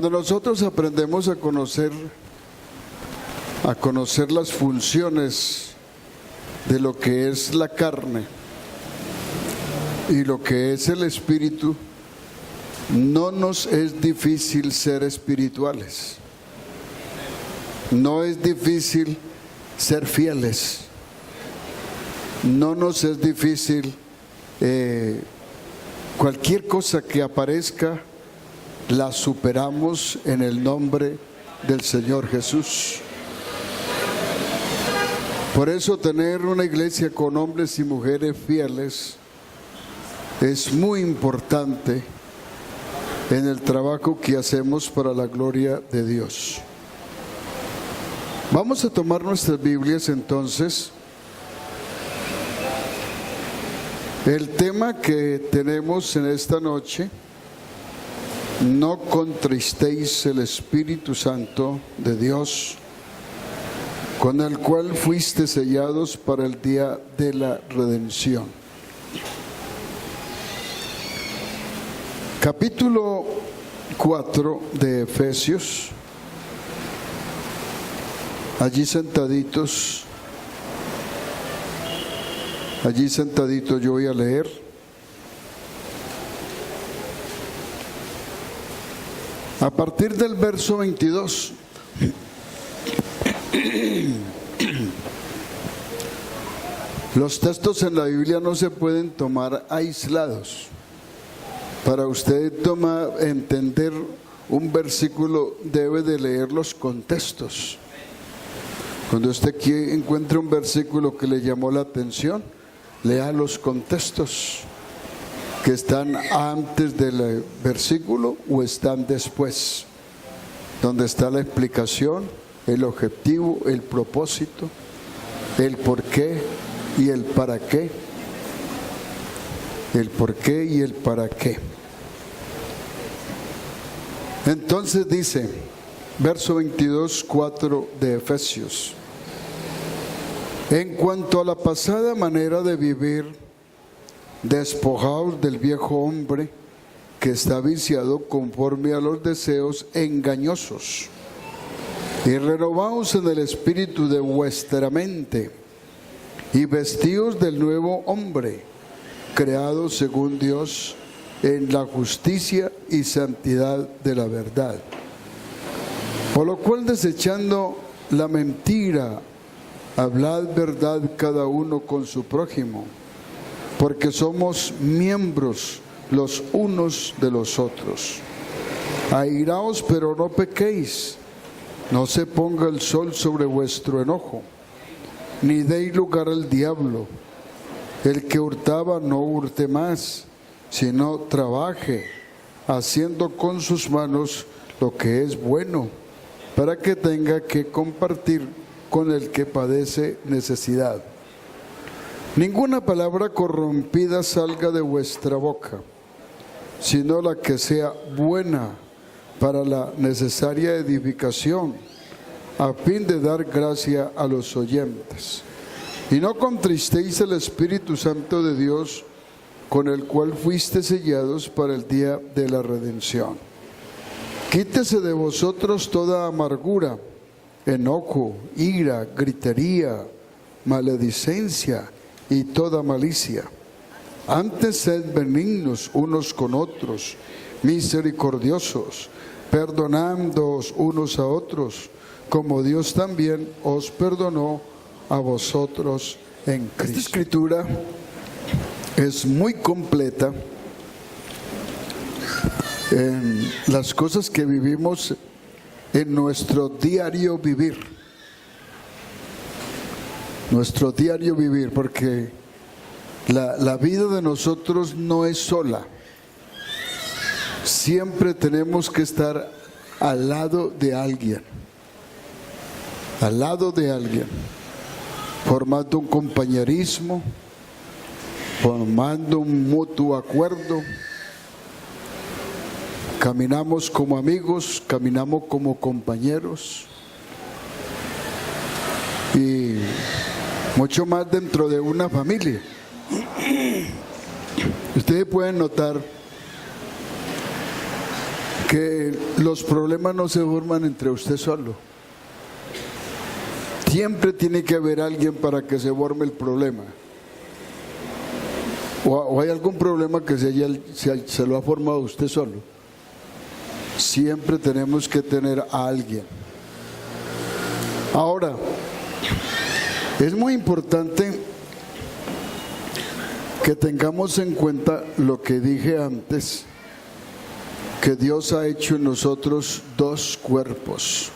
Cuando nosotros aprendemos a conocer las funciones de lo que es la carne y lo que es el espíritu, no nos es difícil ser espirituales. No es difícil ser fieles. No nos es difícil cualquier cosa que aparezca, la superamos en el nombre del Señor Jesús. Por eso tener una iglesia con hombres y mujeres fieles es muy importante en el trabajo que hacemos para la gloria de Dios. Vamos a tomar nuestras Biblias entonces. El tema que tenemos en esta noche: no contristéis el Espíritu Santo de Dios, con el cual fuiste sellados para el día de la redención. Capítulo 4 de Efesios. Allí sentaditos yo voy a leer. A partir del verso 22. Los textos en la Biblia no se pueden tomar aislados. Para usted entender un versículo, debe de leer los contextos. Cuando usted encuentre un versículo que le llamó la atención, lea los contextos que están antes del versículo o están después, donde está la explicación, el objetivo, el propósito, el por qué y el para qué. El por qué y el para qué. Entonces dice, verso 22, 4 de Efesios: en cuanto a la pasada manera de vivir, despojaos del viejo hombre que está viciado conforme a los deseos engañosos, y renovaos en el espíritu de vuestra mente, y vestíos del nuevo hombre, creado según Dios en la justicia y santidad de la verdad. Por lo cual, desechando la mentira, hablad verdad cada uno con su prójimo, porque somos miembros los unos de los otros. Airaos, pero no pequéis, no se ponga el sol sobre vuestro enojo, ni deis lugar al diablo. El que hurtaba, no hurte más, sino trabaje, haciendo con sus manos lo que es bueno, para que tenga que compartir con el que padece necesidad. Ninguna palabra corrompida salga de vuestra boca, sino la que sea buena para la necesaria edificación, a fin de dar gracia a los oyentes. Y no contristéis el Espíritu Santo de Dios, con el cual fuiste sellados para el día de la redención. Quítese de vosotros toda amargura, enojo, ira, gritería, maledicencia y toda malicia. Antes sed benignos unos con otros, misericordiosos, perdonándoos unos a otros, como Dios también os perdonó a vosotros en Cristo. Esta escritura es muy completa en las cosas que vivimos en nuestro diario vivir. Nuestro diario vivir, porque la vida de nosotros no es sola. Siempre tenemos que estar al lado de alguien. Al lado de alguien. Formando un compañerismo, formando un mutuo acuerdo. Caminamos como amigos, caminamos como compañeros y mucho más dentro de una familia. Ustedes pueden notar que los problemas no se forman entre usted solo. Siempre tiene que haber alguien para que se forme el problema. ¿O hay algún problema que se lo ha formado usted solo? Siempre tenemos que tener a alguien. Ahora, es muy importante que tengamos en cuenta lo que dije antes, que Dios ha hecho en nosotros dos cuerpos,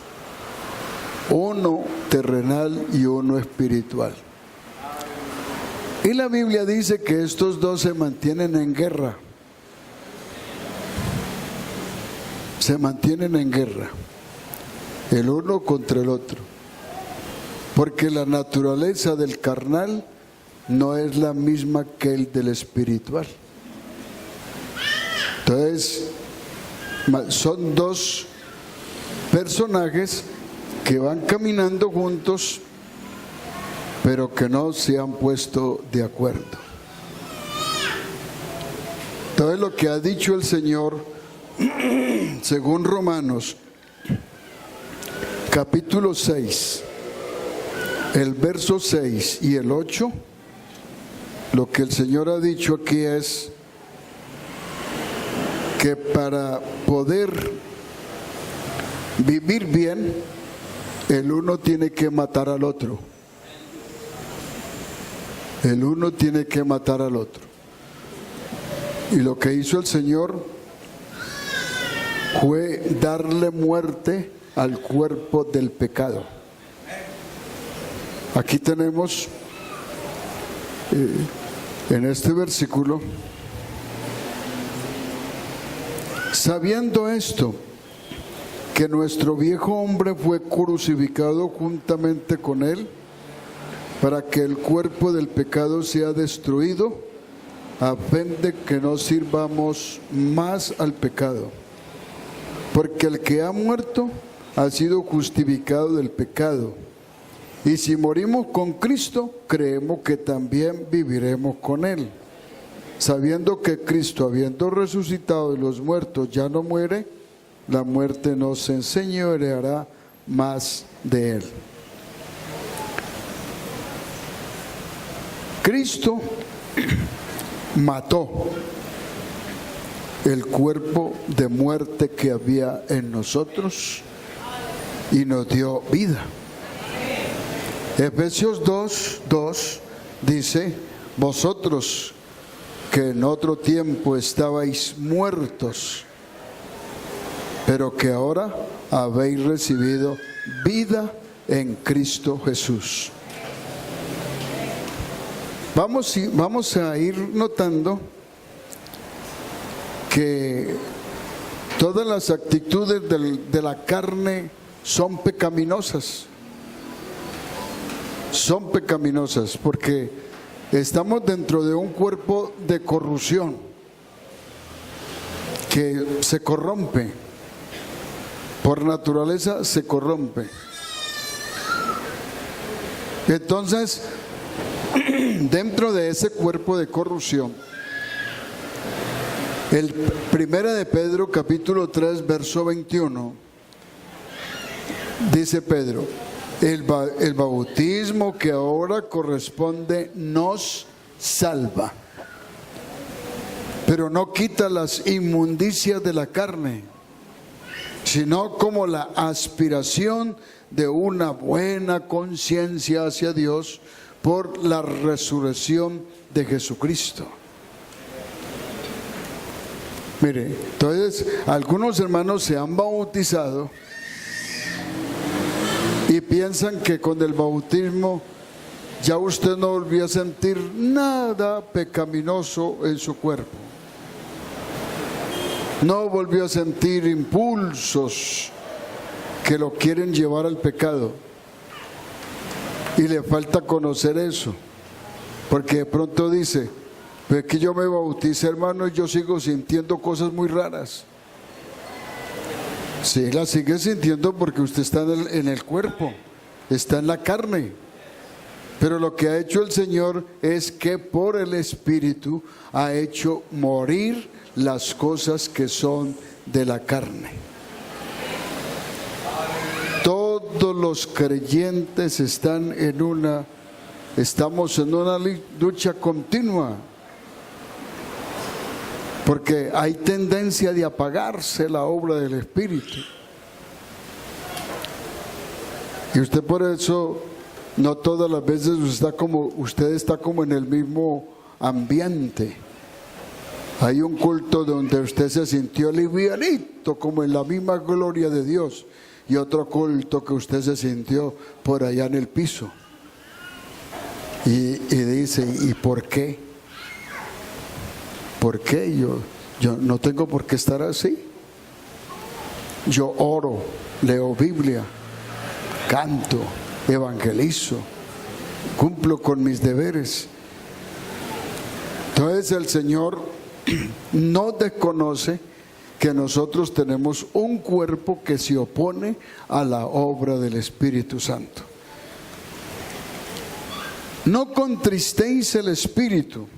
uno terrenal y uno espiritual. Y la Biblia dice que estos dos se mantienen en guerra. Se mantienen en guerra, el uno contra el otro, porque la naturaleza del carnal no es la misma que el del espiritual. Entonces, son dos personajes que van caminando juntos, pero que no se han puesto de acuerdo. Entonces, lo que ha dicho el Señor, según Romanos, capítulo 6, el verso 6 y el 8, lo que el Señor ha dicho aquí es que para poder vivir bien, el uno tiene que matar al otro. El uno tiene que matar al otro. Y lo que hizo el Señor fue darle muerte al cuerpo del pecado. Aquí tenemos en este versículo: sabiendo esto, que nuestro viejo hombre fue crucificado juntamente con él, para que el cuerpo del pecado sea destruido, a fin de que no sirvamos más al pecado. Porque el que ha muerto ha sido justificado del pecado. Y si morimos con Cristo, creemos que también viviremos con Él. Sabiendo que Cristo, habiendo resucitado de los muertos, ya no muere, la muerte no se enseñoreará más de Él. Cristo mató el cuerpo de muerte que había en nosotros y nos dio vida. Efesios 2:2 dice: vosotros que en otro tiempo estabais muertos, pero que ahora habéis recibido vida en Cristo Jesús. Vamos a ir notando que todas las actitudes de la carne son pecaminosas. Son pecaminosas porque estamos dentro de un cuerpo de corrupción que se corrompe. Por naturaleza se corrompe. Entonces, dentro de ese cuerpo de corrupción, el Primera de Pedro, capítulo 3, verso 21, dice Pedro: el bautismo que ahora corresponde nos salva, pero no quita las inmundicias de la carne, sino como la aspiración de una buena conciencia hacia Dios por la resurrección de Jesucristo. Mire, entonces algunos hermanos se han bautizado y piensan que con el bautismo ya usted no volvió a sentir nada pecaminoso en su cuerpo. No volvió a sentir impulsos que lo quieren llevar al pecado. Y le falta conocer eso, porque de pronto dice: pero es que yo me bauticé, hermano, y yo sigo sintiendo cosas muy raras. Sí, las sigue sintiendo porque usted está en el cuerpo, está en la carne. Pero lo que ha hecho el Señor es que por el Espíritu ha hecho morir las cosas que son de la carne. Todos los creyentes estamos en una lucha continua, porque hay tendencia de apagarse la obra del Espíritu. Y usted por eso, no todas las veces usted está como en el mismo ambiente. Hay un culto donde usted se sintió livianito, como en la misma gloria de Dios, y otro culto que usted se sintió por allá en el piso. Y dice, ¿y por qué? ¿Por qué? Yo no tengo por qué estar así. Yo oro, leo Biblia, canto, evangelizo, cumplo con mis deberes. Entonces el Señor no desconoce que nosotros tenemos un cuerpo que se opone a la obra del Espíritu Santo. No contristéis el Espíritu.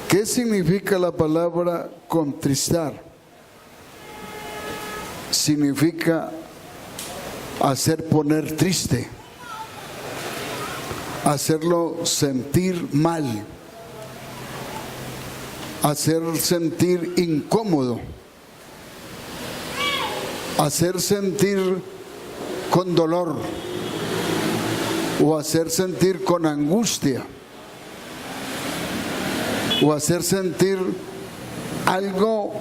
¿Qué significa la palabra contristar? Significa hacer poner triste, hacerlo sentir mal, hacer sentir incómodo, hacer sentir con dolor o hacer sentir con angustia o hacer sentir algo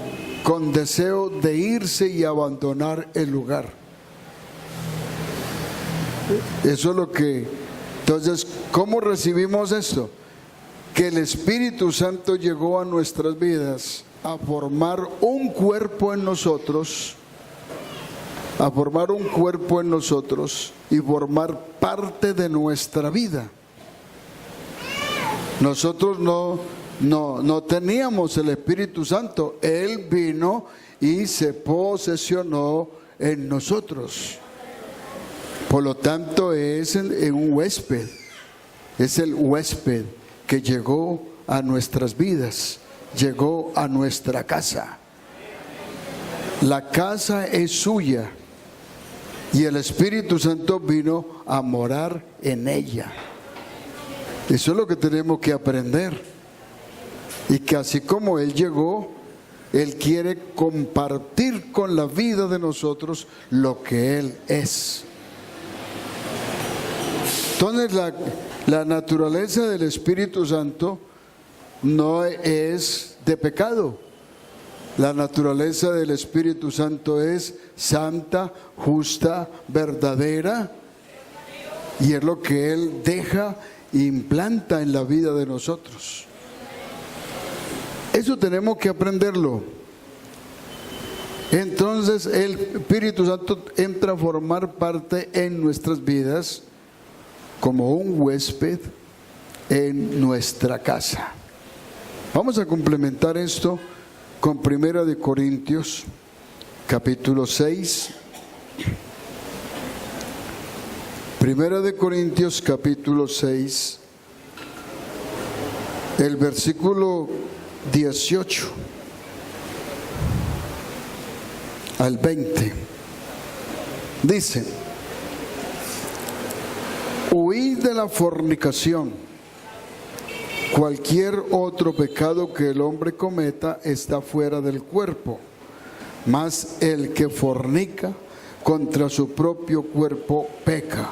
con deseo de irse y abandonar el lugar. Eso es lo que... Entonces, ¿cómo recibimos esto? Que el Espíritu Santo llegó a nuestras vidas a formar un cuerpo en nosotros, y formar parte de nuestra vida. Nosotros no teníamos el Espíritu Santo. Él vino y se posesionó en nosotros. Por lo tanto, es un huésped. Es el huésped que llegó a nuestras vidas, llegó a nuestra casa. La casa es suya y el Espíritu Santo vino a morar en ella. Eso es lo que tenemos que aprender. Y que así como Él llegó, Él quiere compartir con la vida de nosotros lo que Él es. Entonces la naturaleza del Espíritu Santo no es de pecado. La naturaleza del Espíritu Santo es santa, justa, verdadera, y es lo que Él deja e implanta en la vida de nosotros. Eso tenemos que aprenderlo. Entonces el Espíritu Santo entra a formar parte en nuestras vidas como un huésped en nuestra casa. Vamos a complementar esto con 1 Corintios capítulo 6. 1 Corintios capítulo 6, el versículo 18 al 20. Dice: huid de la fornicación. Cualquier otro pecado que el hombre cometa está fuera del cuerpo, mas el que fornica contra su propio cuerpo peca.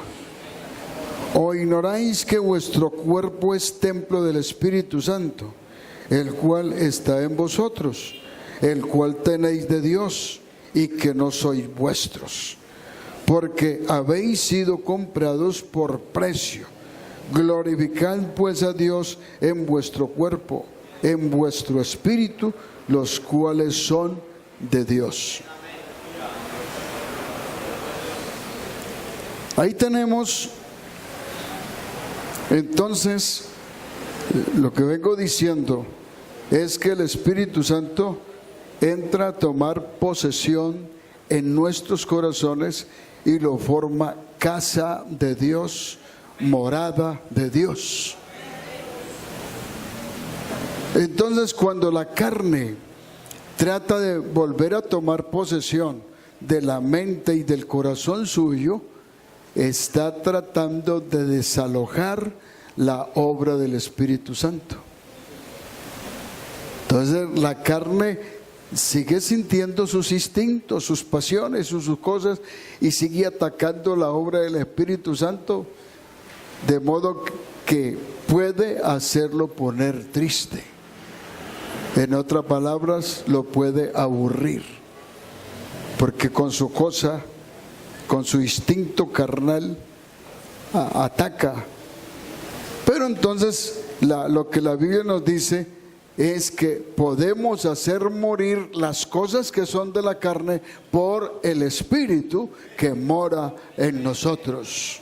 ¿O ignoráis que vuestro cuerpo es templo del Espíritu Santo, el cual está en vosotros, el cual tenéis de Dios, y que no sois vuestros? Porque habéis sido comprados por precio. Glorificad pues a Dios en vuestro cuerpo, en vuestro espíritu, los cuales son de Dios. Ahí tenemos entonces, lo que vengo diciendo es que el Espíritu Santo entra a tomar posesión en nuestros corazones y lo forma casa de Dios, morada de Dios. Entonces, cuando la carne trata de volver a tomar posesión de la mente y del corazón suyo, está tratando de desalojar la obra del Espíritu Santo. Entonces la carne sigue sintiendo sus instintos, sus pasiones, sus cosas, y sigue atacando la obra del Espíritu Santo, de modo que puede hacerlo poner triste. En otras palabras, lo puede aburrir, porque con su cosa, con su instinto carnal, ataca. Pero entonces lo que la Biblia nos dice es que podemos hacer morir las cosas que son de la carne por el Espíritu que mora en nosotros.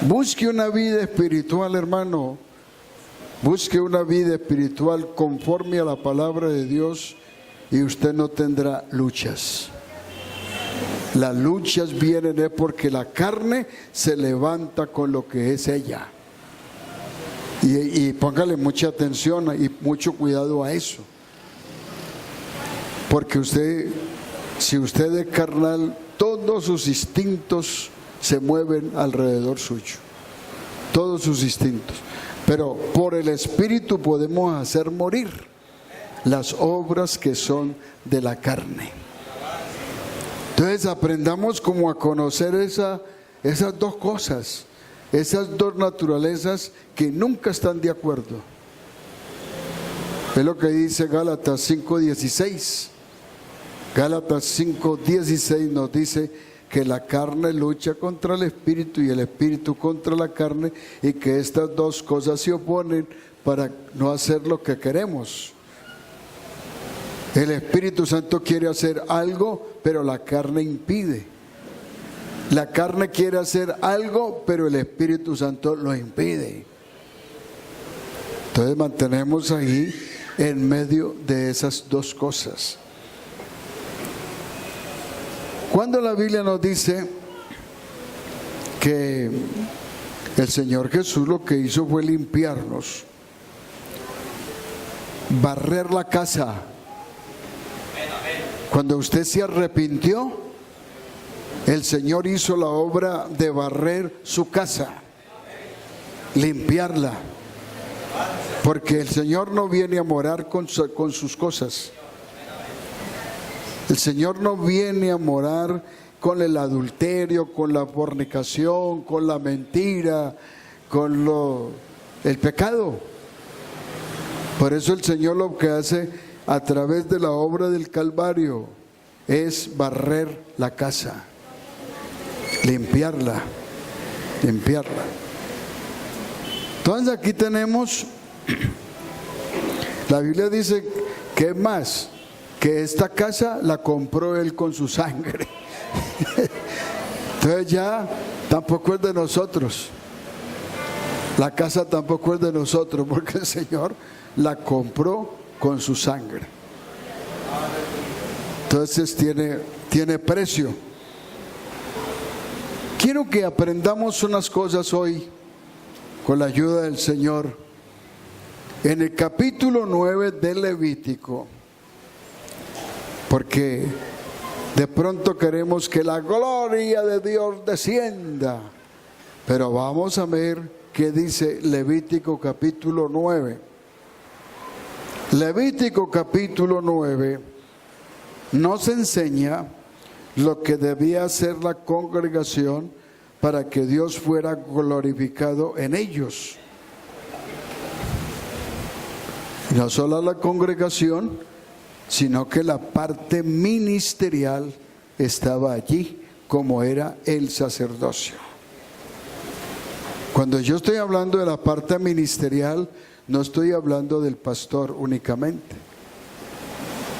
Busque una vida espiritual, hermano. Busque una vida espiritual conforme a la palabra de Dios, y usted no tendrá luchas. Las luchas vienen porque la carne se levanta con lo que es ella. Y póngale mucha atención y mucho cuidado a eso. Porque si usted es carnal, todos sus instintos se mueven alrededor suyo. Todos sus instintos. Pero por el Espíritu podemos hacer morir las obras que son de la carne. Entonces aprendamos como a conocer esas dos cosas, esas dos naturalezas que nunca están de acuerdo. Es lo que dice Gálatas 5:16. Gálatas 5:16 nos dice que la carne lucha contra el Espíritu y el Espíritu contra la carne, y que estas dos cosas se oponen para no hacer lo que queremos. El Espíritu Santo quiere hacer algo, pero la carne impide. La carne quiere hacer algo, pero el Espíritu Santo lo impide. Entonces mantenemos ahí en medio de esas dos cosas. Cuando la Biblia nos dice que el Señor Jesús lo que hizo fue limpiarnos, barrer la casa. Cuando usted se arrepintió, el Señor hizo la obra de barrer su casa, limpiarla, porque el Señor no viene a morar con sus cosas. El Señor no viene a morar con el adulterio, con la fornicación, con la mentira, con el pecado. Por eso el Señor lo que hace a través de la obra del Calvario es barrer la casa, limpiarla. Entonces aquí tenemos, la Biblia dice que más, que esta casa la compró Él con su sangre. Entonces ya tampoco es de nosotros. La casa tampoco es de nosotros, porque el Señor la compró con su sangre. Entonces tiene precio. Quiero que aprendamos unas cosas hoy con la ayuda del Señor. En el capítulo 9 del Levítico, porque de pronto queremos que la gloria de Dios descienda, pero vamos a ver qué dice Levítico capítulo 9. Levítico capítulo 9 nos enseña lo que debía hacer la congregación para que Dios fuera glorificado en ellos. No solo la congregación, sino que la parte ministerial estaba allí, como era el sacerdocio. Cuando yo estoy hablando de la parte ministerial, no estoy hablando del pastor únicamente.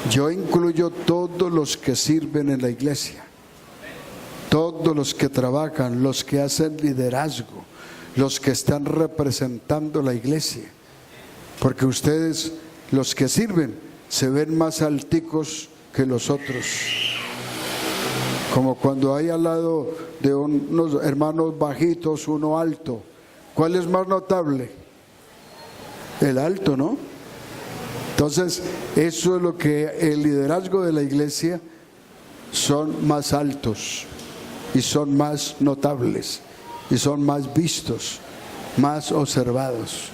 Yo incluyo todos los que sirven en la iglesia, todos los que trabajan, los que hacen liderazgo, los que están representando la iglesia, porque ustedes, los que sirven, se ven más alticos que los otros. Como cuando hay al lado de unos hermanos bajitos, uno alto. ¿Cuál es más notable? El alto, ¿no? Entonces, eso es lo que el liderazgo de la iglesia son más altos y son más notables y son más vistos, más observados.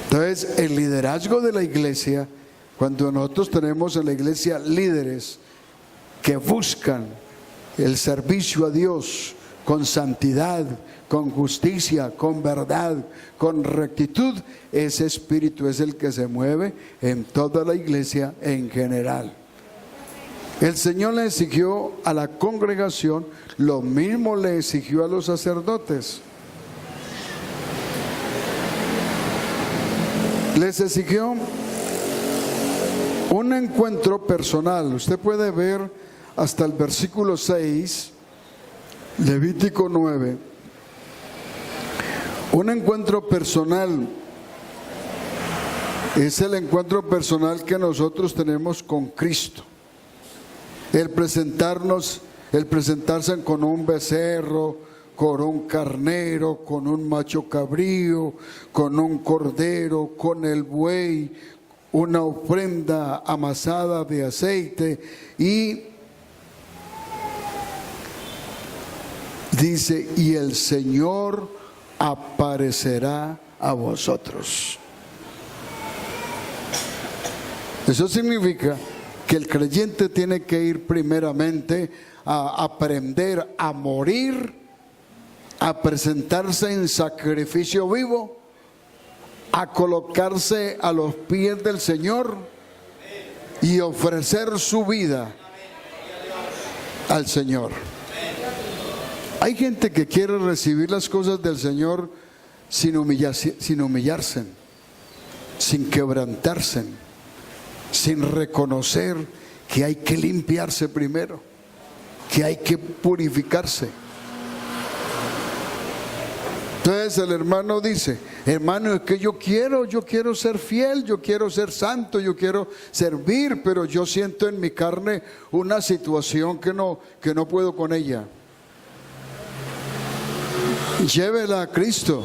Entonces, el liderazgo de la iglesia, cuando nosotros tenemos en la iglesia líderes que buscan el servicio a Dios con santidad, con justicia, con verdad, con rectitud, ese espíritu es el que se mueve en toda la iglesia en general. El Señor le exigió a la congregación, lo mismo le exigió a los sacerdotes. Les exigió un encuentro personal. Usted puede ver hasta el versículo 6, Levítico 9. Un encuentro personal es el encuentro personal que nosotros tenemos con Cristo. El presentarse con un becerro, con un carnero, con un macho cabrío, con un cordero, con el buey, una ofrenda amasada de aceite, y dice, y el Señor aparecerá a vosotros. Eso significa que el creyente tiene que ir primeramente a aprender a morir, a presentarse en sacrificio vivo, a colocarse a los pies del Señor y ofrecer su vida al Señor. Hay gente que quiere recibir las cosas del Señor sin humillarse, sin quebrantarse, sin reconocer que hay que limpiarse primero, que hay que purificarse. Entonces el hermano dice, hermano, es que yo quiero ser fiel, yo quiero ser santo, yo quiero servir, pero yo siento en mi carne una situación que no puedo con ella. Llévela a Cristo.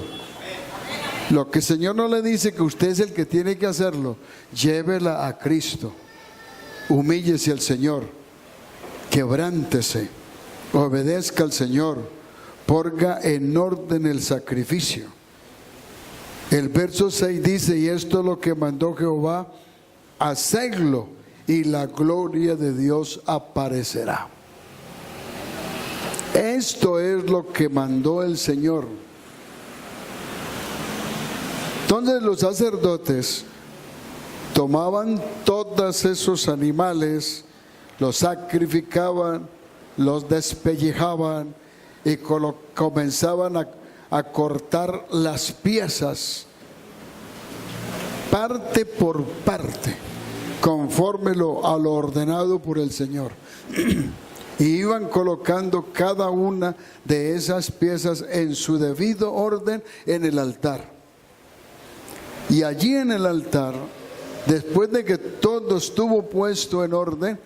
Lo que el Señor no le dice que usted es el que tiene que hacerlo, llévela a Cristo. Humíllese al Señor, quebrántese, obedezca al Señor. Ponga en orden el sacrificio. El verso 6 dice, y esto es lo que mandó Jehová, hacedlo y la gloria de Dios aparecerá. Esto es lo que mandó el Señor. Entonces los sacerdotes tomaban todos esos animales, los sacrificaban, los despellejaban, y comenzaban a cortar las piezas parte por parte, conforme a lo ordenado por el Señor. Y iban colocando cada una de esas piezas en su debido orden en el altar. Y allí en el altar, después de que todo estuvo puesto en orden,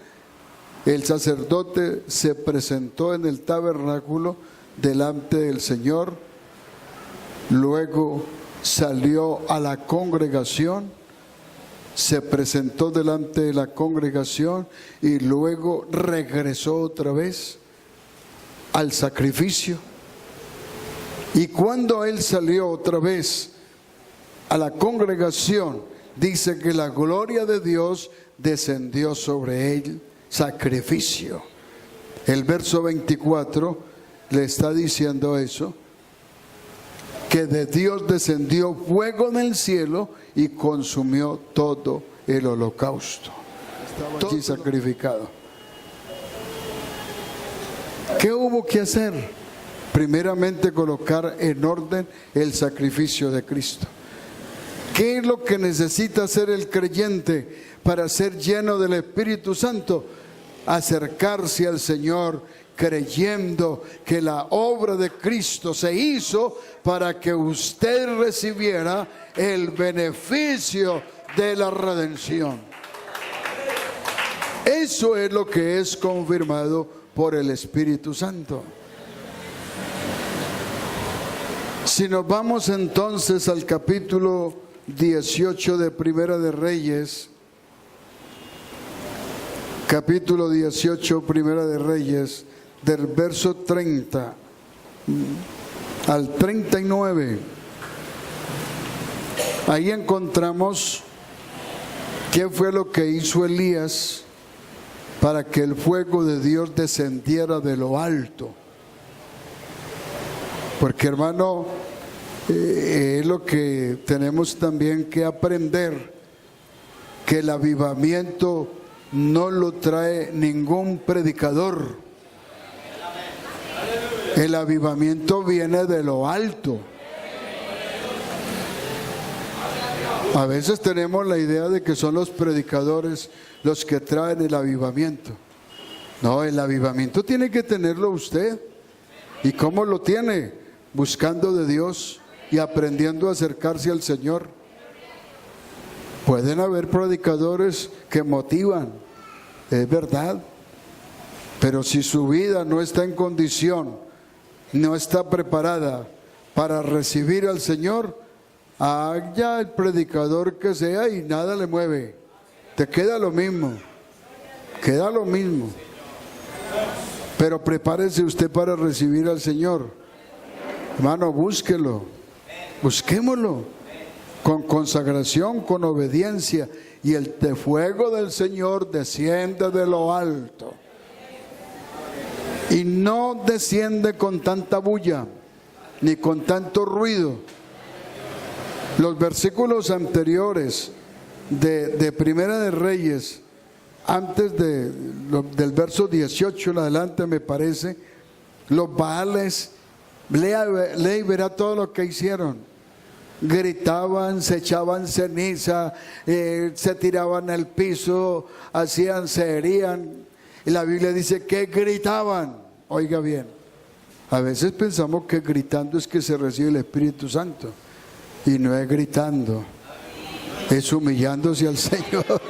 el sacerdote se presentó en el tabernáculo delante del Señor, luego salió a la congregación, se presentó delante de la congregación y luego regresó otra vez al sacrificio. Y cuando él salió otra vez a la congregación, dice que la gloria de Dios descendió sobre él. Sacrificio. El verso 24 le está diciendo eso, que de Dios descendió fuego del cielo y consumió todo el holocausto. Estaba allí sacrificado. ¿Qué hubo que hacer? Primeramente colocar en orden el sacrificio de Cristo. ¿Qué es lo que necesita hacer el creyente para ser lleno del Espíritu Santo? Acercarse al Señor creyendo que la obra de Cristo se hizo para que usted recibiera el beneficio de la redención. Eso es lo que es confirmado por el Espíritu Santo. Si nos vamos entonces al capítulo 18 de Primera de Reyes, capítulo 18, Primera de Reyes, del verso 30 al 39. Ahí encontramos qué fue lo que hizo Elías para que el fuego de Dios descendiera de lo alto. Porque, hermano, es lo que tenemos también que aprender, que el avivamiento no lo trae ningún predicador. El avivamiento viene de lo alto. A veces tenemos la idea de que son los predicadores los que traen el avivamiento. No, el avivamiento tiene que tenerlo usted. ¿Y cómo lo tiene? Buscando de Dios y aprendiendo a acercarse al Señor. Pueden haber predicadores que motivan, es verdad, pero si su vida no está en condición, no está preparada para recibir al Señor, allá el predicador que sea y nada le mueve, te queda lo mismo, pero prepárese usted para recibir al Señor, hermano, búsquelo, busquémoslo, con consagración, con obediencia, y el fuego del Señor desciende de lo alto, y no desciende con tanta bulla, ni con tanto ruido. Los versículos anteriores de Primera de Reyes, antes del verso 18 en adelante, me parece, los Baales, lea y verá todo lo que hicieron. Gritaban, se echaban ceniza, se tiraban al piso, se herían. Y la Biblia dice que gritaban. Oiga bien, a veces pensamos que gritando es que se recibe el Espíritu Santo. Y no es gritando, es humillándose al Señor.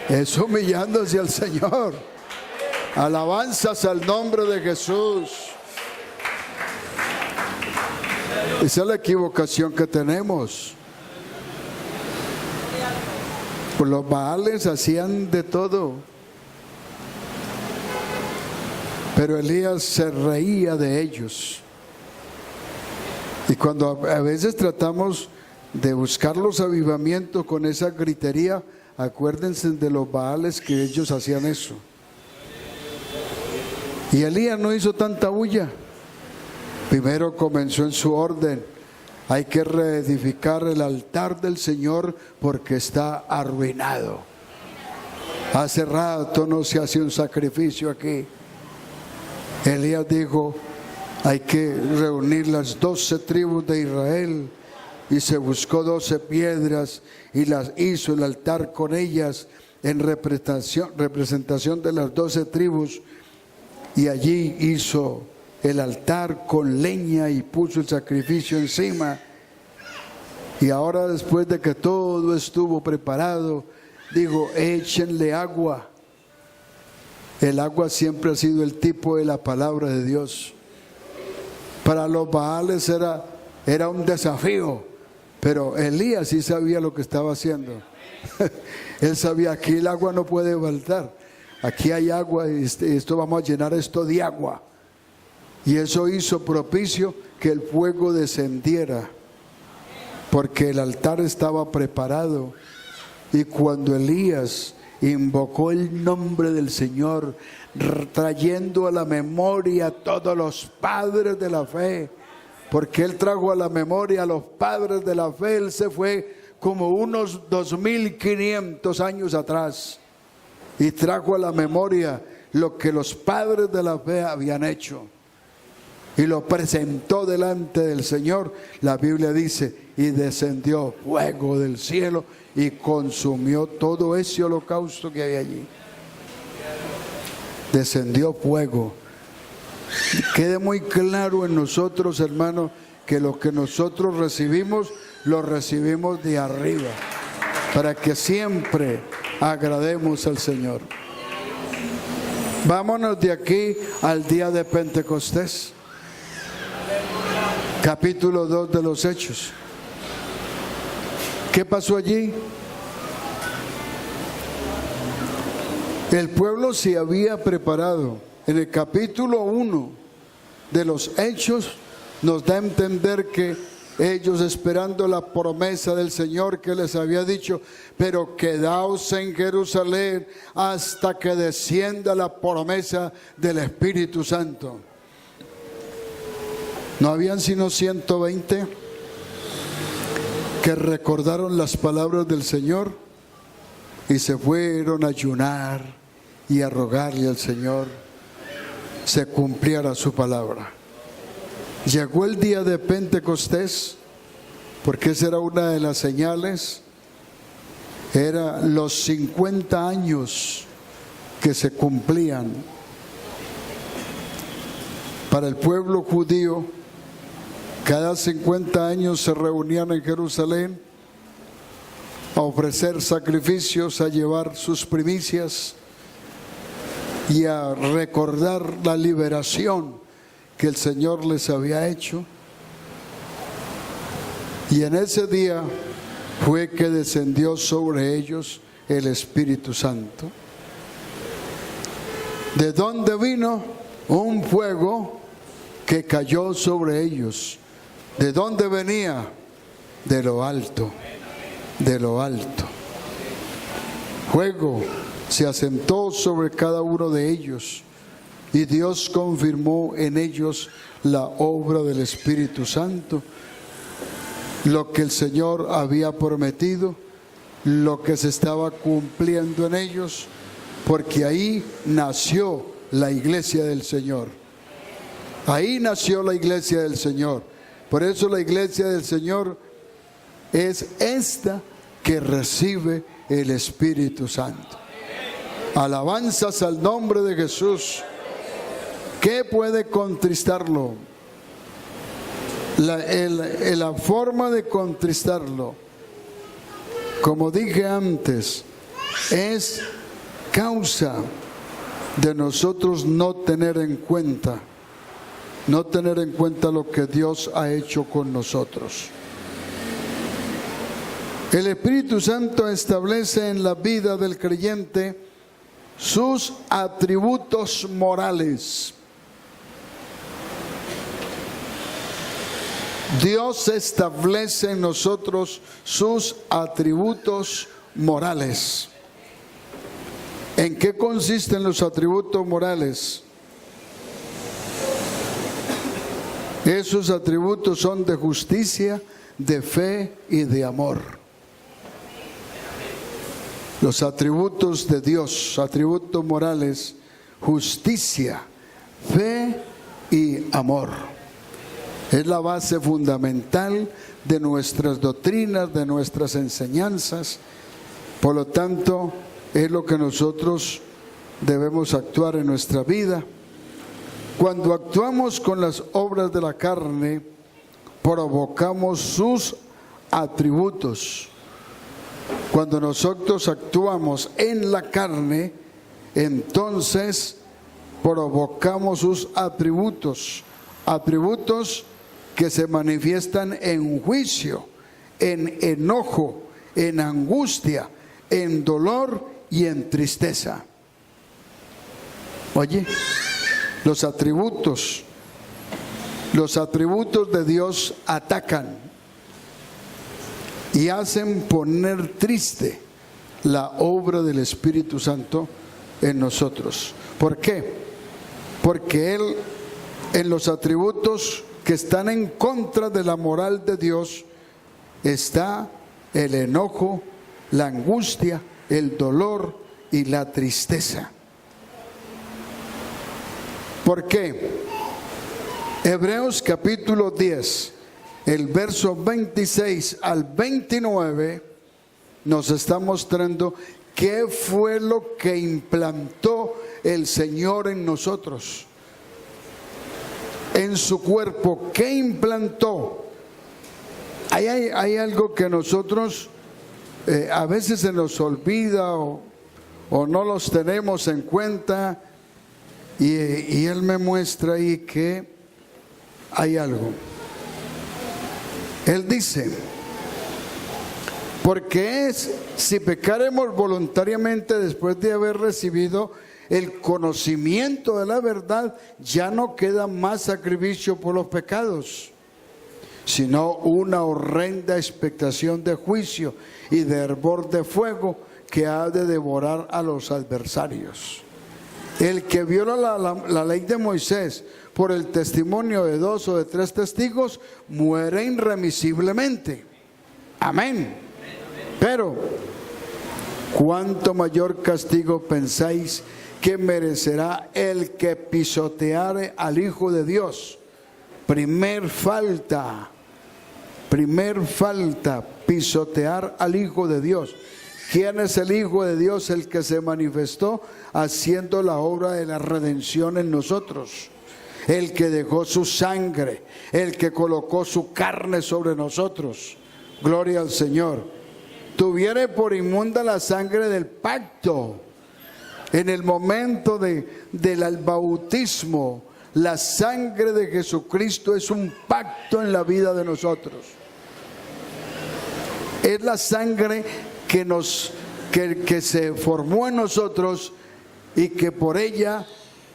Es humillándose al Señor. Alabanzas al nombre de Jesús. Esa es la equivocación que tenemos. Pues los Baales hacían de todo, pero Elías se reía de ellos. Y cuando a veces tratamos de buscar los avivamientos con esa gritería, acuérdense de los Baales, que ellos hacían eso. Y Elías no hizo tanta bulla. Primero comenzó en su orden: hay que reedificar el altar del Señor porque está arruinado. Hace rato no se hace un sacrificio aquí. Elías dijo: hay que reunir las 12 tribus de Israel, y se buscó 12 piedras y las hizo el altar con ellas en representación de las 12 tribus, y allí hizo el altar con leña y puso el sacrificio encima. Y ahora, después de que todo estuvo preparado, digo: échenle agua. El agua siempre ha sido el tipo de la palabra de Dios. Para los Baales era un desafío, pero Elías sí sabía lo que estaba haciendo. Él sabía: aquí el agua no puede faltar, aquí hay agua, y esto vamos a llenar esto de agua. Y eso hizo propicio que el fuego descendiera, porque el altar estaba preparado. Y cuando Elías invocó el nombre del Señor, trayendo a la memoria a todos los padres de la fe, porque él trajo a la memoria a los padres de la fe, él se fue como unos 2500 años atrás y trajo a la memoria lo que los padres de la fe habían hecho y lo presentó delante del Señor. La Biblia dice: y descendió fuego del cielo y consumió todo ese holocausto que había allí. Descendió fuego. Quede muy claro en nosotros, hermanos, que lo que nosotros recibimos, lo recibimos de arriba, para que siempre agrademos al Señor. Vámonos de aquí al día de Pentecostés, capítulo 2 de los Hechos. ¿Qué pasó allí? El pueblo se había preparado. En el capítulo 1 de los Hechos nos da a entender que ellos, esperando la promesa del Señor que les había dicho, pero quedaos en Jerusalén hasta que descienda la promesa del Espíritu Santo. ¿No habían sino 120 que recordaron las palabras del Señor y se fueron a ayunar y a rogarle al Señor se cumpliera su palabra? Llegó el día de Pentecostés, porque esa era una de las señales. Era los 50 años que se cumplían. Para el pueblo judío, cada 50 años se reunían en Jerusalén a ofrecer sacrificios, a llevar sus primicias y a recordar la liberación que el Señor les había hecho. Y en ese día fue que descendió sobre ellos el Espíritu Santo. ¿De dónde vino? Un fuego que cayó sobre ellos. ¿De dónde venía? De lo alto, de lo alto. Fuego se asentó sobre cada uno de ellos y Dios confirmó en ellos la obra del Espíritu Santo, lo que el Señor había prometido, lo que se estaba cumpliendo en ellos, porque ahí nació la iglesia del Señor. Ahí nació la iglesia del Señor. Por eso la iglesia del Señor es esta que recibe el Espíritu Santo. Alabanzas al nombre de Jesús. ¿Qué puede contristarlo? La forma de contristarlo, como dije antes, es causa de nosotros no tener en cuenta lo que Dios ha hecho con nosotros. El Espíritu Santo establece en la vida del creyente sus atributos morales. Dios establece en nosotros sus atributos morales. ¿En qué consisten los atributos morales? Esos atributos son de justicia, de fe y de amor. Los atributos de Dios, atributos morales, justicia, fe y amor. Es la base fundamental de nuestras doctrinas, de nuestras enseñanzas. Por lo tanto, es lo que nosotros debemos actuar en nuestra vida. Cuando actuamos con las obras de la carne, provocamos sus atributos. Cuando nosotros actuamos en la carne, entonces provocamos sus atributos. Atributos que se manifiestan en juicio, en enojo, en angustia, en dolor y en tristeza. Oye, los atributos de Dios atacan y hacen poner triste la obra del Espíritu Santo en nosotros. ¿Por qué? Porque Él, en los atributos que están en contra de la moral de Dios, está el enojo, la angustia, el dolor y la tristeza. ¿Por qué? Hebreos capítulo 10, el verso 26 al 29, nos está mostrando qué fue lo que implantó el Señor en nosotros, en su cuerpo. ¿Qué implantó? Hay algo que nosotros a veces se nos olvida o no los tenemos en cuenta, y Él me muestra ahí que hay algo. Él dice, Porque si pecaremos voluntariamente después de haber recibido el conocimiento de la verdad, ya no queda más sacrificio por los pecados, sino una horrenda expectación de juicio y de hervor de fuego que ha de devorar a los adversarios. El que viola la ley de Moisés por el testimonio de 2 o de 3 testigos muere irremisiblemente. Amén. Pero, ¿cuánto mayor castigo pensáis que merecerá el que pisoteare al Hijo de Dios? Primer falta, pisotear al Hijo de Dios. ¿Quién es el Hijo de Dios? El que se manifestó haciendo la obra de la redención en nosotros. El que dejó su sangre, el que colocó su carne sobre nosotros. Gloria al Señor. Tuviere por inmunda la sangre del pacto. En el momento del bautismo, la sangre de Jesucristo es un pacto en la vida de nosotros. Es la sangre que se formó en nosotros y que por ella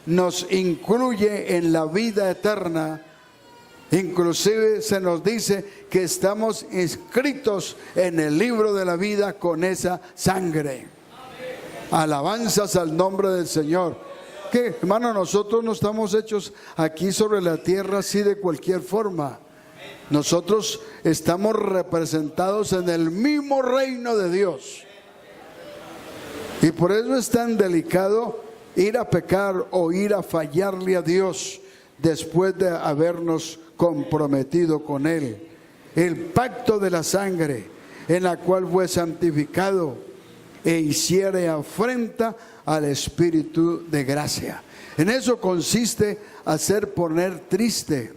nos incluye en la vida eterna. Inclusive se nos dice que estamos inscritos en el libro de la vida con esa sangre. Alabanzas al nombre del Señor. Que, hermano, nosotros no estamos hechos aquí sobre la tierra así de cualquier forma. Nosotros estamos representados en el mismo reino de Dios. Y por eso es tan delicado ir a pecar o ir a fallarle a Dios después de habernos comprometido con Él. El pacto de la sangre en la cual fue santificado e hiciere afrenta al Espíritu de gracia. En eso consiste hacer poner triste.